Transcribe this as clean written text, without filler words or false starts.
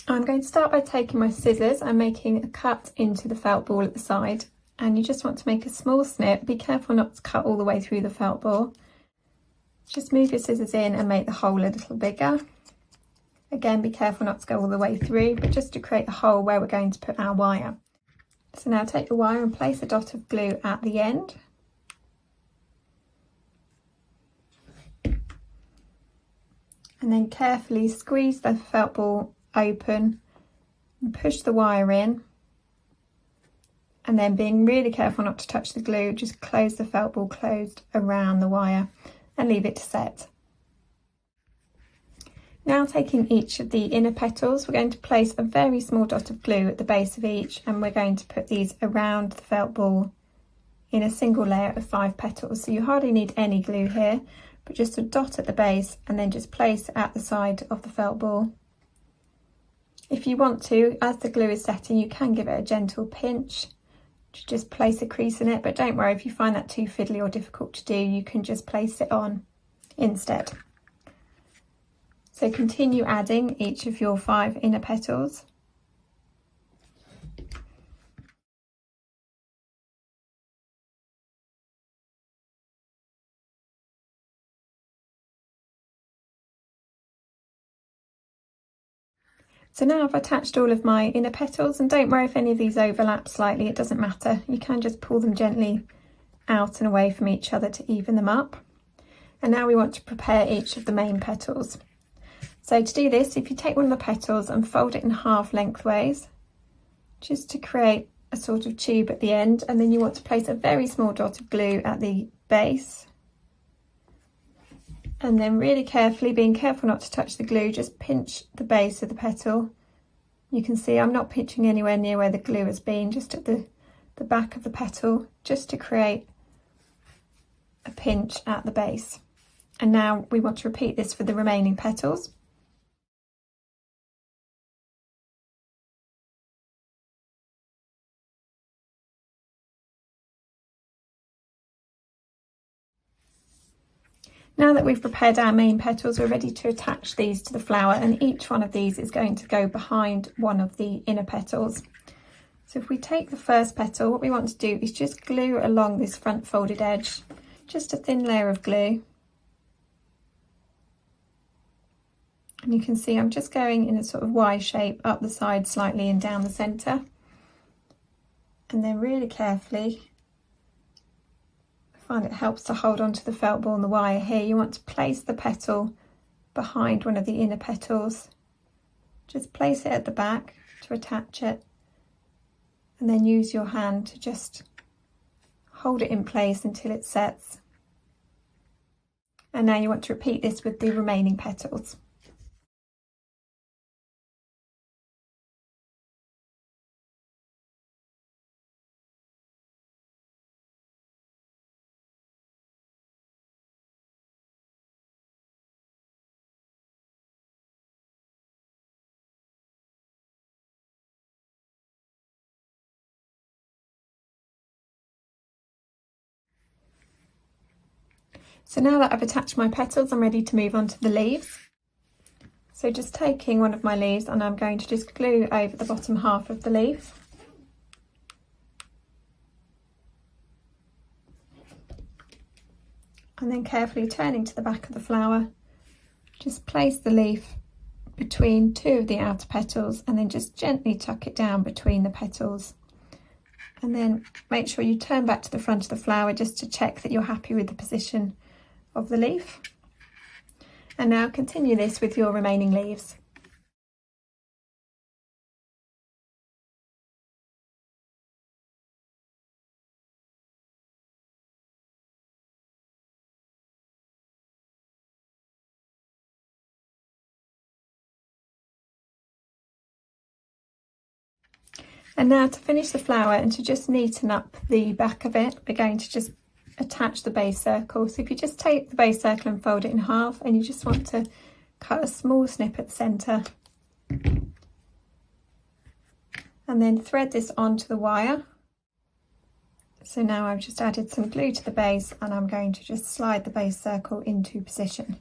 I'm going to start by taking my scissors and making a cut into the felt ball at the side, and you just want to make a small snip. Be careful not to cut all the way through the felt ball. Just move your scissors in and make the hole a little bigger. Again, be careful not to go all the way through, but just to create a hole where we're going to put our wire. So now take the wire and place a dot of glue at the end. And then carefully squeeze the felt ball open and push the wire in. And then, being really careful not to touch the glue, just close the felt ball closed around the wire and leave it to set. Now, taking each of the inner petals, we're going to place a very small dot of glue at the base of each, and we're going to put these around the felt ball in a single layer of 5 petals. So you hardly need any glue here, but just a dot at the base, and then just place at the side of the felt ball. If you want to, as the glue is setting, you can give it a gentle pinch to just place a crease in it, but don't worry if you find that too fiddly or difficult to do, you can just place it on instead. So continue adding each of your 5 inner petals. So now I've attached all of my inner petals, and don't worry if any of these overlap slightly, it doesn't matter. You can just pull them gently out and away from each other to even them up. And now we want to prepare each of the main petals. So to do this, if you take one of the petals and fold it in half lengthways, just to create a sort of tube at the end, and then you want to place a very small dot of glue at the base. And then really carefully, being careful not to touch the glue, just pinch the base of the petal. You can see I'm not pinching anywhere near where the glue has been, just at the back of the petal, just to create a pinch at the base. And now we want to repeat this for the remaining petals. Now that we've prepared our main petals, we're ready to attach these to the flower, and each one of these is going to go behind one of the inner petals. So if we take the first petal, what we want to do is just glue along this front folded edge, just a thin layer of glue. And you can see I'm just going in a sort of Y shape up the side slightly and down the centre. And then really carefully, I find it helps to hold on to the felt ball and the wire here. You want to place the petal behind one of the inner petals. Just place it at the back to attach it, and then use your hand to just hold it in place until it sets. And now you want to repeat this with the remaining petals. So now that I've attached my petals, I'm ready to move on to the leaves. So just taking one of my leaves, and I'm going to just glue over the bottom half of the leaf. And then carefully turning to the back of the flower, just place the leaf between 2 of the outer petals, and then just gently tuck it down between the petals. And then make sure you turn back to the front of the flower just to check that you're happy with the position of the leaf. And now continue this with your remaining leaves. And now to finish the flower and to just neaten up the back of it, we're going to just attach the base circle. So if you just take the base circle and fold it in half, and you just want to cut a small snip at the centre, and then thread this onto the wire. So now I've just added some glue to the base, and I'm going to just slide the base circle into position.